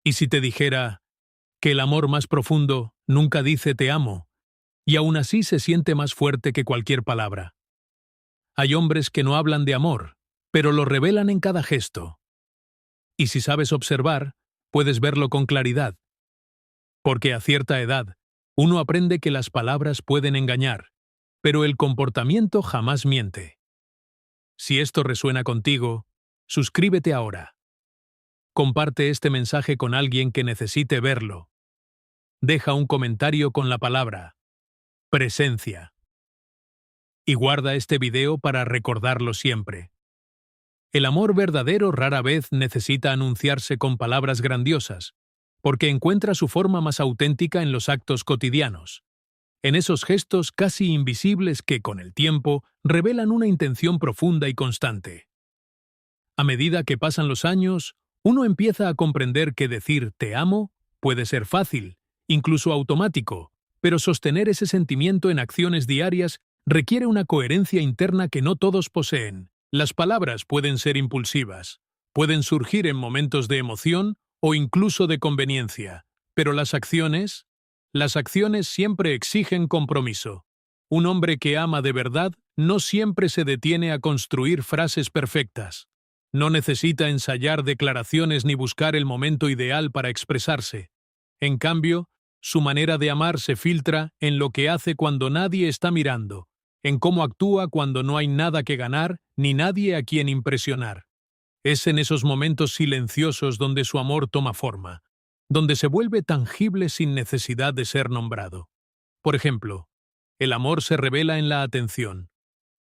¿Y si te dijera que el amor más profundo nunca dice te amo, y aún así se siente más fuerte que cualquier palabra? Hay hombres que no hablan de amor, pero lo revelan en cada gesto. Y si sabes observar, puedes verlo con claridad. Porque a cierta edad, uno aprende que las palabras pueden engañar, pero el comportamiento jamás miente. Si esto resuena contigo, suscríbete ahora. Comparte este mensaje con alguien que necesite verlo. Deja un comentario con la palabra presencia. Y guarda este video para recordarlo siempre. El amor verdadero rara vez necesita anunciarse con palabras grandiosas, porque encuentra su forma más auténtica en los actos cotidianos, en esos gestos casi invisibles que, con el tiempo, revelan una intención profunda y constante. A medida que pasan los años, uno empieza a comprender que decir «te amo» puede ser fácil, incluso automático, pero sostener ese sentimiento en acciones diarias requiere una coherencia interna que no todos poseen. Las palabras pueden ser impulsivas, pueden surgir en momentos de emoción o incluso de conveniencia, pero las acciones siempre exigen compromiso. Un hombre que ama de verdad no siempre se detiene a construir frases perfectas. No necesita ensayar declaraciones ni buscar el momento ideal para expresarse. En cambio, su manera de amar se filtra en lo que hace cuando nadie está mirando, en cómo actúa cuando no hay nada que ganar ni nadie a quien impresionar. Es en esos momentos silenciosos donde su amor toma forma, donde se vuelve tangible sin necesidad de ser nombrado. Por ejemplo, el amor se revela en la atención,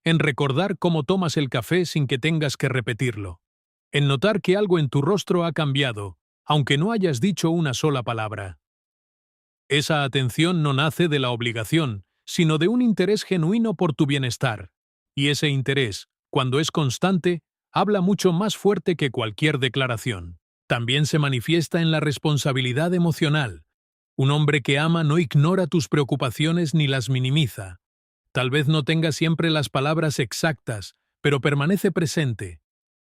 en recordar cómo tomas el café sin que tengas que repetirlo, en notar que algo en tu rostro ha cambiado, aunque no hayas dicho una sola palabra. Esa atención no nace de la obligación, sino de un interés genuino por tu bienestar. Y ese interés, cuando es constante, habla mucho más fuerte que cualquier declaración. También se manifiesta en la responsabilidad emocional. Un hombre que ama no ignora tus preocupaciones ni las minimiza. Tal vez no tenga siempre las palabras exactas, pero permanece presente,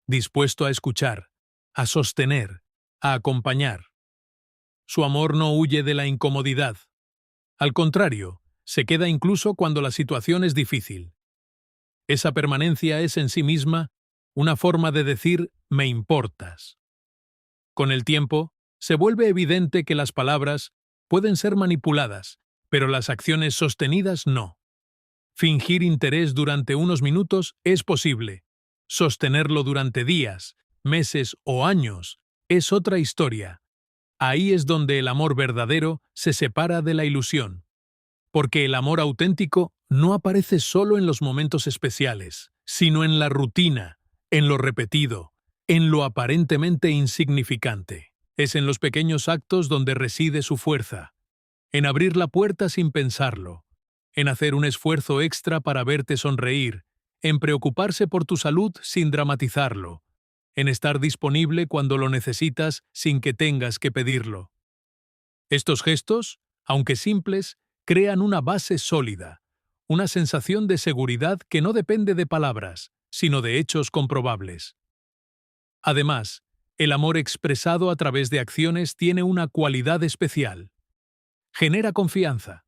dispuesto a escuchar, a sostener, a acompañar. Su amor no huye de la incomodidad. Al contrario, se queda incluso cuando la situación es difícil. Esa permanencia es en sí misma una forma de decir «me importas». Con el tiempo, se vuelve evidente que las palabras pueden ser manipuladas, pero las acciones sostenidas no. Fingir interés durante unos minutos es posible. Sostenerlo durante días, meses o años es otra historia. Ahí es donde el amor verdadero se separa de la ilusión. Porque el amor auténtico no aparece solo en los momentos especiales, sino en la rutina, en lo repetido, en lo aparentemente insignificante. Es en los pequeños actos donde reside su fuerza, en abrir la puerta sin pensarlo, en hacer un esfuerzo extra para verte sonreír, en preocuparse por tu salud sin dramatizarlo, en estar disponible cuando lo necesitas sin que tengas que pedirlo. Estos gestos, aunque simples, crean una base sólida, una sensación de seguridad que no depende de palabras, sino de hechos comprobables. Además, el amor expresado a través de acciones tiene una cualidad especial. Genera confianza.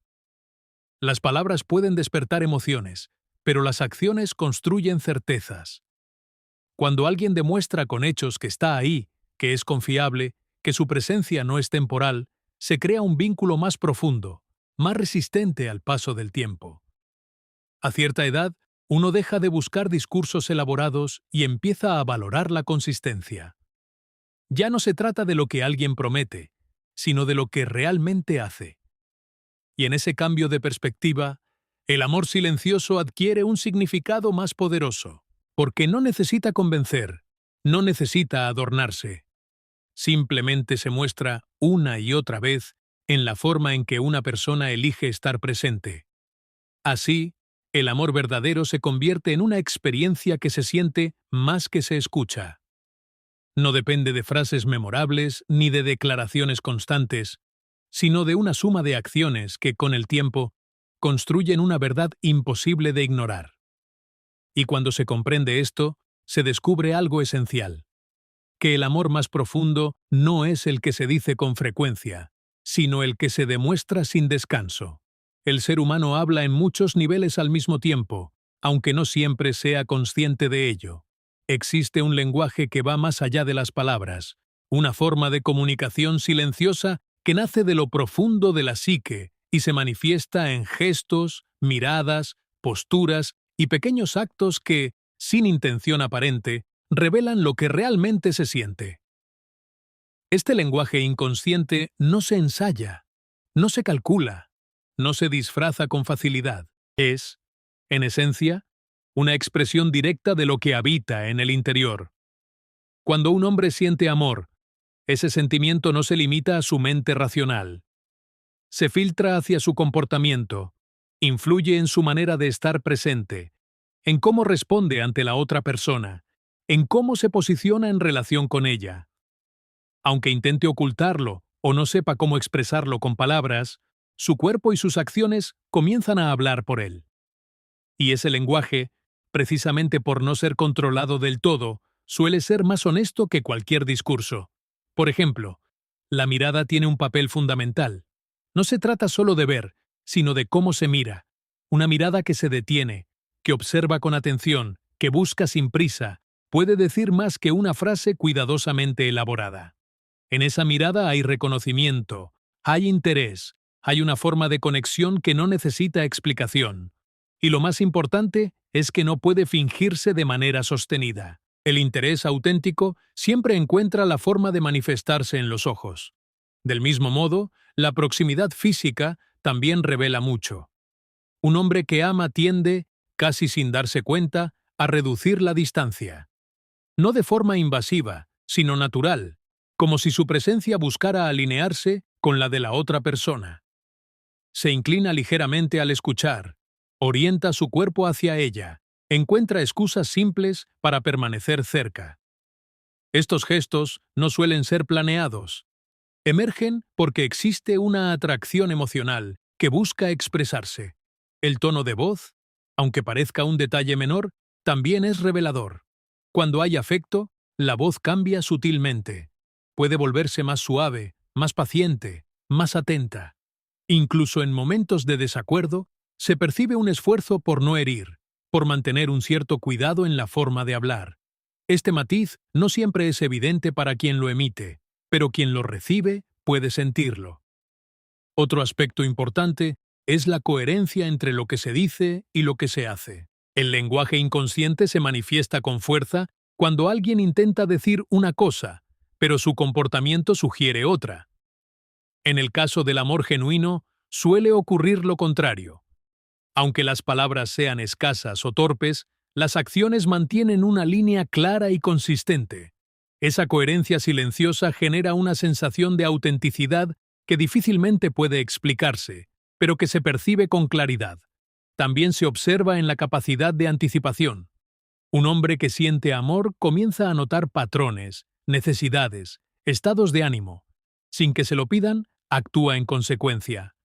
Las palabras pueden despertar emociones, pero las acciones construyen certezas. Cuando alguien demuestra con hechos que está ahí, que es confiable, que su presencia no es temporal, se crea un vínculo más profundo, más resistente al paso del tiempo. A cierta edad, uno deja de buscar discursos elaborados y empieza a valorar la consistencia. Ya no se trata de lo que alguien promete, sino de lo que realmente hace. Y en ese cambio de perspectiva, el amor silencioso adquiere un significado más poderoso, porque no necesita convencer, no necesita adornarse. Simplemente se muestra una y otra vez en la forma en que una persona elige estar presente. Así, el amor verdadero se convierte en una experiencia que se siente más que se escucha. No depende de frases memorables ni de declaraciones constantes, sino de una suma de acciones que, con el tiempo, construyen una verdad imposible de ignorar. Y cuando se comprende esto, se descubre algo esencial. que el amor más profundo no es el que se dice con frecuencia, sino el que se demuestra sin descanso. El ser humano habla en muchos niveles al mismo tiempo, aunque no siempre sea consciente de ello. Existe un lenguaje que va más allá de las palabras, una forma de comunicación silenciosa que nace de lo profundo de la psique y se manifiesta en gestos, miradas, posturas y pequeños actos que, sin intención aparente, revelan lo que realmente se siente. Este lenguaje inconsciente no se ensaya, no se calcula, no se disfraza con facilidad. Es, en esencia, una expresión directa de lo que habita en el interior. Cuando un hombre siente amor, ese sentimiento no se limita a su mente racional. Se filtra hacia su comportamiento, influye en su manera de estar presente, en cómo responde ante la otra persona, en cómo se posiciona en relación con ella. Aunque intente ocultarlo o no sepa cómo expresarlo con palabras, su cuerpo y sus acciones comienzan a hablar por él. Y ese lenguaje, precisamente por no ser controlado del todo, suele ser más honesto que cualquier discurso. Por ejemplo, la mirada tiene un papel fundamental. No se trata solo de ver, sino de cómo se mira. Una mirada que se detiene, que observa con atención, que busca sin prisa, puede decir más que una frase cuidadosamente elaborada. En esa mirada hay reconocimiento, hay interés, hay una forma de conexión que no necesita explicación. Y lo más importante es que no puede fingirse de manera sostenida. El interés auténtico siempre encuentra la forma de manifestarse en los ojos. Del mismo modo, la proximidad física también revela mucho. Un hombre que ama tiende, casi sin darse cuenta, a reducir la distancia. No de forma invasiva, sino natural, como si su presencia buscara alinearse con la de la otra persona. Se inclina ligeramente al escuchar, orienta su cuerpo hacia ella, encuentra excusas simples para permanecer cerca. Estos gestos no suelen ser planeados. Emergen porque existe una atracción emocional que busca expresarse. El tono de voz, aunque parezca un detalle menor, también es revelador. Cuando hay afecto, la voz cambia sutilmente. Puede volverse más suave, más paciente, más atenta. Incluso en momentos de desacuerdo, se percibe un esfuerzo por no herir, por mantener un cierto cuidado en la forma de hablar. Este matiz no siempre es evidente para quien lo emite, pero quien lo recibe puede sentirlo. Otro aspecto importante es la coherencia entre lo que se dice y lo que se hace. El lenguaje inconsciente se manifiesta con fuerza cuando alguien intenta decir una cosa, pero su comportamiento sugiere otra. En el caso del amor genuino, suele ocurrir lo contrario. Aunque las palabras sean escasas o torpes, las acciones mantienen una línea clara y consistente. Esa coherencia silenciosa genera una sensación de autenticidad que difícilmente puede explicarse, pero que se percibe con claridad. También se observa en la capacidad de anticipación. Un hombre que siente amor comienza a notar patrones, necesidades, estados de ánimo. Sin que se lo pidan, actúa en consecuencia.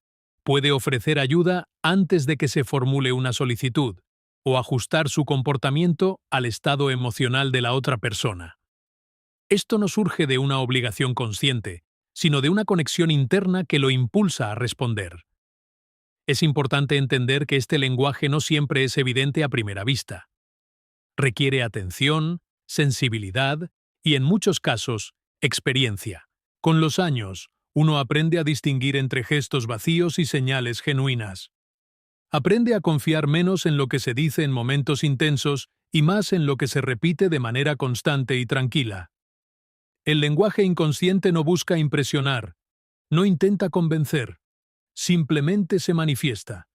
Puede ofrecer ayuda antes de que se formule una solicitud, o ajustar su comportamiento al estado emocional de la otra persona. Esto no surge de una obligación consciente, sino de una conexión interna que lo impulsa a responder. Es importante entender que este lenguaje no siempre es evidente a primera vista. Requiere atención, sensibilidad y, en muchos casos, experiencia. Con los años, uno aprende a distinguir entre gestos vacíos y señales genuinas. Aprende a confiar menos en lo que se dice en momentos intensos y más en lo que se repite de manera constante y tranquila. El lenguaje inconsciente no busca impresionar, no intenta convencer, simplemente se manifiesta.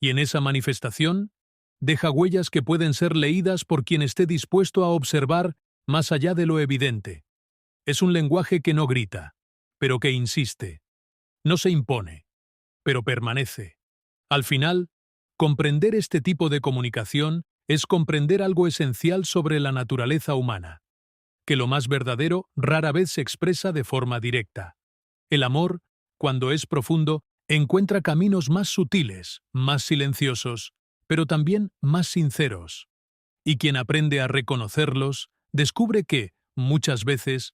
Y en esa manifestación, deja huellas que pueden ser leídas por quien esté dispuesto a observar más allá de lo evidente. Es un lenguaje que no grita, pero que insiste. No se impone, pero permanece. Al final, comprender este tipo de comunicación es comprender algo esencial sobre la naturaleza humana, que lo más verdadero rara vez se expresa de forma directa. El amor, cuando es profundo, encuentra caminos más sutiles, más silenciosos, pero también más sinceros. Y quien aprende a reconocerlos, descubre que, muchas veces,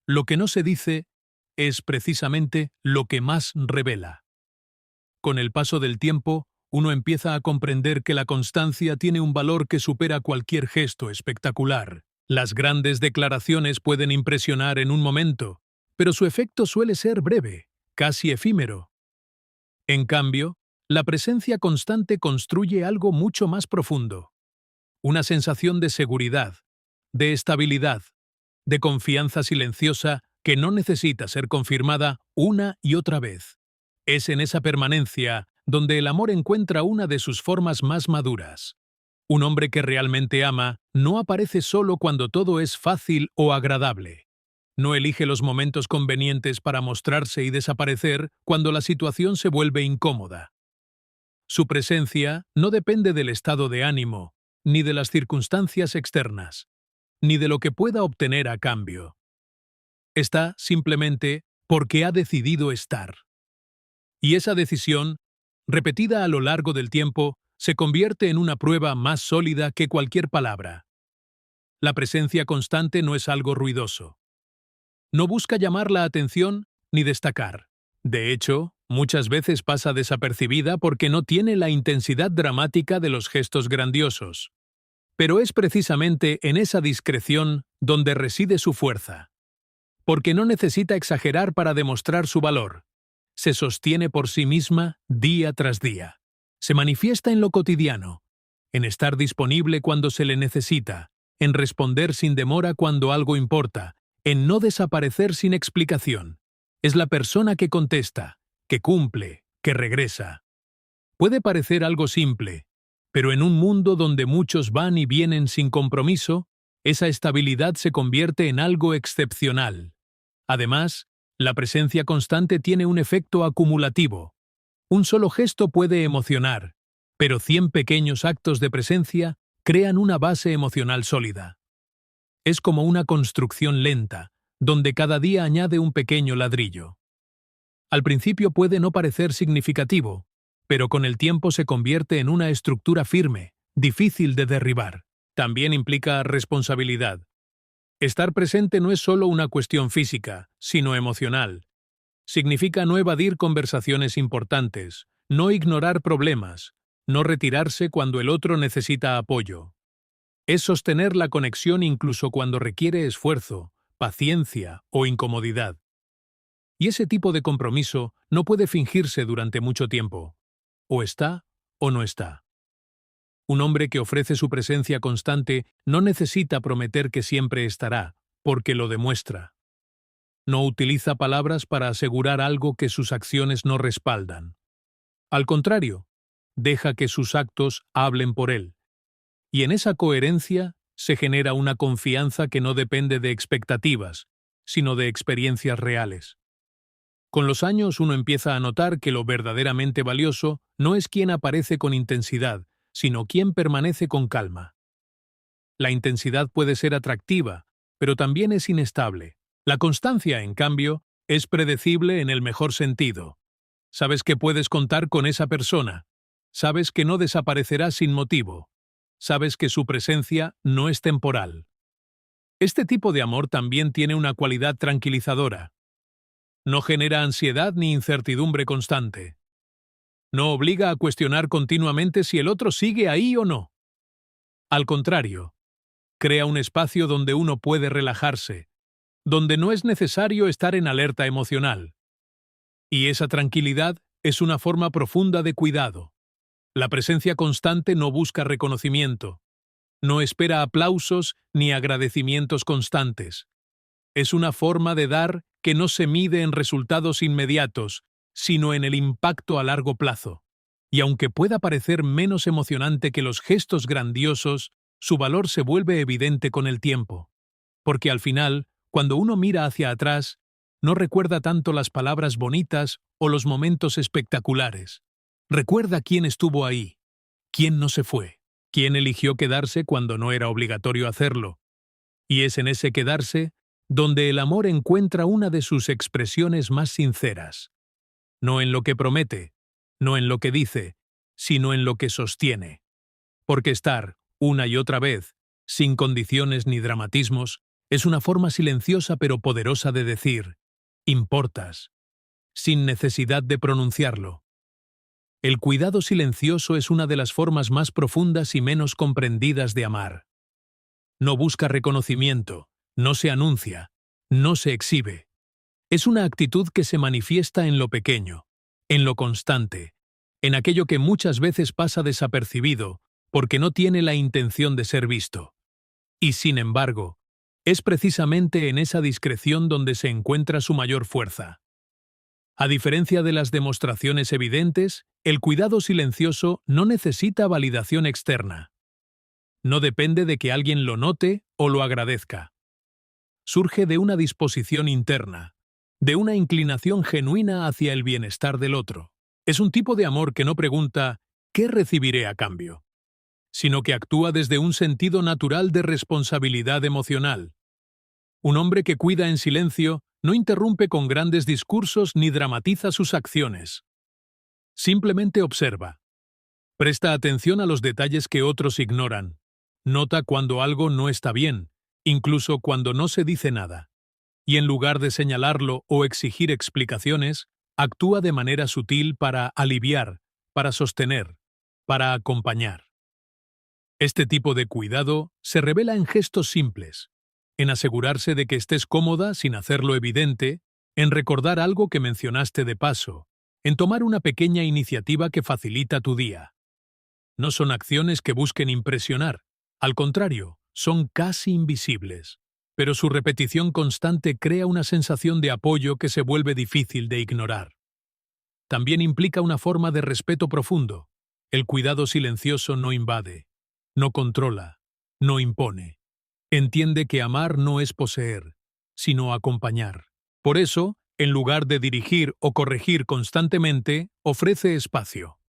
lo que no se dice es precisamente lo que más revela. Con el paso del tiempo, uno empieza a comprender que la constancia tiene un valor que supera cualquier gesto espectacular. Las grandes declaraciones pueden impresionar en un momento, pero su efecto suele ser breve, casi efímero. En cambio, la presencia constante construye algo mucho más profundo. Una sensación de seguridad, de estabilidad, de confianza silenciosa que no necesita ser confirmada una y otra vez. Es en esa permanencia donde el amor encuentra una de sus formas más maduras. Un hombre que realmente ama no aparece solo cuando todo es fácil o agradable. No elige los momentos convenientes para mostrarse y desaparecer cuando la situación se vuelve incómoda. Su presencia no depende del estado de ánimo, ni de las circunstancias externas, ni de lo que pueda obtener a cambio. Está simplemente porque ha decidido estar. Y esa decisión, repetida a lo largo del tiempo, se convierte en una prueba más sólida que cualquier palabra. La presencia constante no es algo ruidoso. No busca llamar la atención ni destacar. De hecho, muchas veces pasa desapercibida porque no tiene la intensidad dramática de los gestos grandiosos. Pero es precisamente en esa discreción donde reside su fuerza. Porque no necesita exagerar para demostrar su valor. Se sostiene por sí misma día tras día. Se manifiesta en lo cotidiano, en estar disponible cuando se le necesita, en responder sin demora cuando algo importa, en no desaparecer sin explicación. Es la persona que contesta, que cumple, que regresa. Puede parecer algo simple, pero en un mundo donde muchos van y vienen sin compromiso, esa estabilidad se convierte en algo excepcional. Además, la presencia constante tiene un efecto acumulativo. Un solo gesto puede emocionar, pero 100 pequeños actos de presencia crean una base emocional sólida. Es como una construcción lenta, donde cada día añade un pequeño ladrillo. Al principio puede no parecer significativo, pero con el tiempo se convierte en una estructura firme, difícil de derribar. También implica responsabilidad. Estar presente no es solo una cuestión física, sino emocional. Significa no evadir conversaciones importantes, no ignorar problemas, no retirarse cuando el otro necesita apoyo. Es sostener la conexión incluso cuando requiere esfuerzo, paciencia o incomodidad. Y ese tipo de compromiso no puede fingirse durante mucho tiempo. O está o no está. Un hombre que ofrece su presencia constante no necesita prometer que siempre estará, porque lo demuestra. No utiliza palabras para asegurar algo que sus acciones no respaldan. Al contrario, deja que sus actos hablen por él. Y en esa coherencia se genera una confianza que no depende de expectativas, sino de experiencias reales. Con los años uno empieza a notar que lo verdaderamente valioso no es quien aparece con intensidad, sino quien permanece con calma. La intensidad puede ser atractiva, pero también es inestable. La constancia, en cambio, es predecible en el mejor sentido. Sabes que puedes contar con esa persona. Sabes que no desaparecerá sin motivo. Sabes que su presencia no es temporal. Este tipo de amor también tiene una cualidad tranquilizadora. No genera ansiedad ni incertidumbre constante. No obliga a cuestionar continuamente si el otro sigue ahí o no. Al contrario, crea un espacio donde uno puede relajarse, donde no es necesario estar en alerta emocional. Y esa tranquilidad es una forma profunda de cuidado. La presencia constante no busca reconocimiento, no espera aplausos ni agradecimientos constantes. Es una forma de dar que no se mide en resultados inmediatos, sino en el impacto a largo plazo. Y aunque pueda parecer menos emocionante que los gestos grandiosos, su valor se vuelve evidente con el tiempo. Porque al final, cuando uno mira hacia atrás, no recuerda tanto las palabras bonitas o los momentos espectaculares. Recuerda quién estuvo ahí, quién no se fue, quién eligió quedarse cuando no era obligatorio hacerlo. Y es en ese quedarse donde el amor encuentra una de sus expresiones más sinceras. No en lo que promete, no en lo que dice, sino en lo que sostiene. Porque estar, una y otra vez, sin condiciones ni dramatismos, Es una forma silenciosa pero poderosa de decir, importas, sin necesidad de pronunciarlo. El cuidado silencioso es una de las formas más profundas y menos comprendidas de amar. No busca reconocimiento, no se anuncia, no se exhibe. Es una actitud que se manifiesta en lo pequeño, en lo constante, en aquello que muchas veces pasa desapercibido porque no tiene la intención de ser visto. Y sin embargo, es precisamente en esa discreción donde se encuentra su mayor fuerza. A diferencia de las demostraciones evidentes, el cuidado silencioso no necesita validación externa. No depende de que alguien lo note o lo agradezca. Surge de una disposición interna, de una inclinación genuina hacia el bienestar del otro. Es un tipo de amor que no pregunta ¿qué recibiré a cambio?, sino que actúa desde un sentido natural de responsabilidad emocional. Un hombre que cuida en silencio no interrumpe con grandes discursos ni dramatiza sus acciones. Simplemente observa. Presta atención a los detalles que otros ignoran. Nota cuando algo no está bien, incluso cuando no se dice nada. Y en lugar de señalarlo o exigir explicaciones, actúa de manera sutil para aliviar, para sostener, para acompañar. Este tipo de cuidado se revela en gestos simples, en asegurarse de que estés cómoda sin hacerlo evidente, en recordar algo que mencionaste de paso, en tomar una pequeña iniciativa que facilita tu día. No son acciones que busquen impresionar, al contrario, son casi invisibles, pero su repetición constante crea una sensación de apoyo que se vuelve difícil de ignorar. También implica una forma de respeto profundo. El cuidado silencioso no invade, no controla, no impone. Entiende que amar no es poseer, sino acompañar. Por eso, en lugar de dirigir o corregir constantemente, ofrece espacio.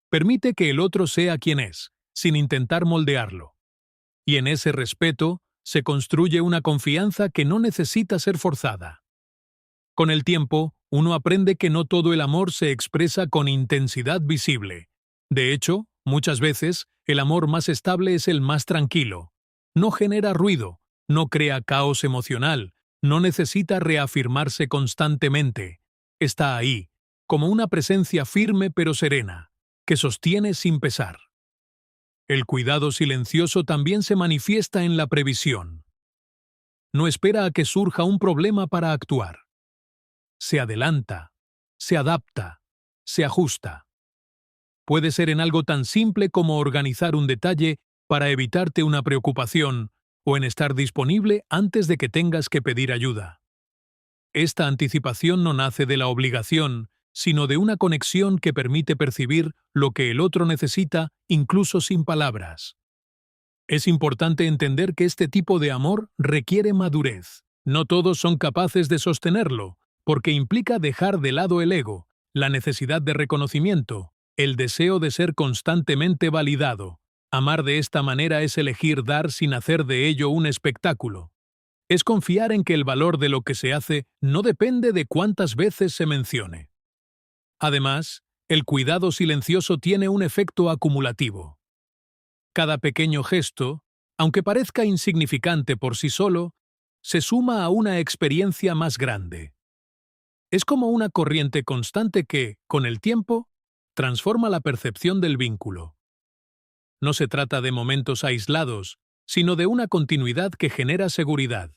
Permite que el otro sea quien es, sin intentar moldearlo. Y en ese respeto, se construye una confianza que no necesita ser forzada. Con el tiempo, uno aprende que no todo el amor se expresa con intensidad visible. De hecho, muchas veces, el amor más estable es el más tranquilo. No genera ruido, no crea caos emocional, no necesita reafirmarse constantemente. Está ahí, como una presencia firme pero serena, que sostiene sin pesar. El cuidado silencioso también se manifiesta en la previsión. No espera a que surja un problema para actuar. Se adelanta, se adapta, se ajusta. Puede ser en algo tan simple como organizar un detalle para evitarte una preocupación o en estar disponible antes de que tengas que pedir ayuda. Esta anticipación no nace de la obligación, sino de una conexión que permite percibir lo que el otro necesita incluso sin palabras. Es importante entender que este tipo de amor requiere madurez. No todos son capaces de sostenerlo, porque implica dejar de lado el ego, la necesidad de reconocimiento, el deseo de ser constantemente validado. Amar de esta manera es elegir dar sin hacer de ello un espectáculo. Es confiar en que el valor de lo que se hace no depende de cuántas veces se mencione. Además, el cuidado silencioso tiene un efecto acumulativo. Cada pequeño gesto, aunque parezca insignificante por sí solo, se suma a una experiencia más grande. Es como una corriente constante que, con el tiempo, transforma la percepción del vínculo. No se trata de momentos aislados, sino de una continuidad que genera seguridad.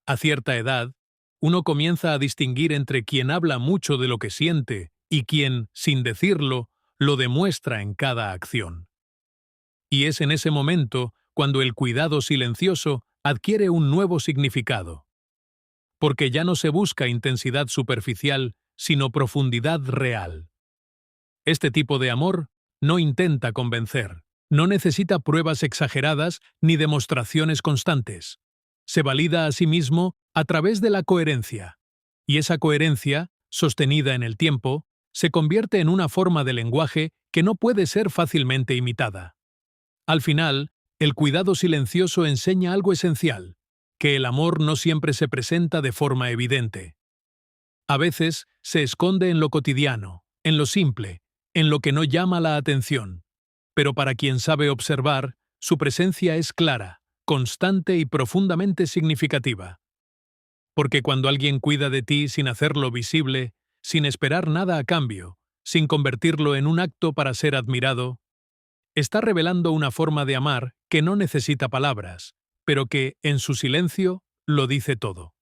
A cierta edad, uno comienza a distinguir entre quien habla mucho de lo que siente y quien, sin decirlo, lo demuestra en cada acción. Y es en ese momento cuando el cuidado silencioso adquiere un nuevo significado. Porque ya no se busca intensidad superficial, sino profundidad real. Este tipo de amor no intenta convencer, no necesita pruebas exageradas ni demostraciones constantes. Se valida a sí mismo a través de la coherencia. Y esa coherencia, sostenida en el tiempo, se convierte en una forma de lenguaje que no puede ser fácilmente imitada. Al final, el cuidado silencioso enseña algo esencial, que el amor no siempre se presenta de forma evidente. A veces se esconde en lo cotidiano, en lo simple, en lo que no llama la atención. Pero para quien sabe observar, su presencia es clara, constante y profundamente significativa. Porque cuando alguien cuida de ti sin hacerlo visible, sin esperar nada a cambio, sin convertirlo en un acto para ser admirado, está revelando una forma de amar que no necesita palabras, pero que, en su silencio, lo dice todo.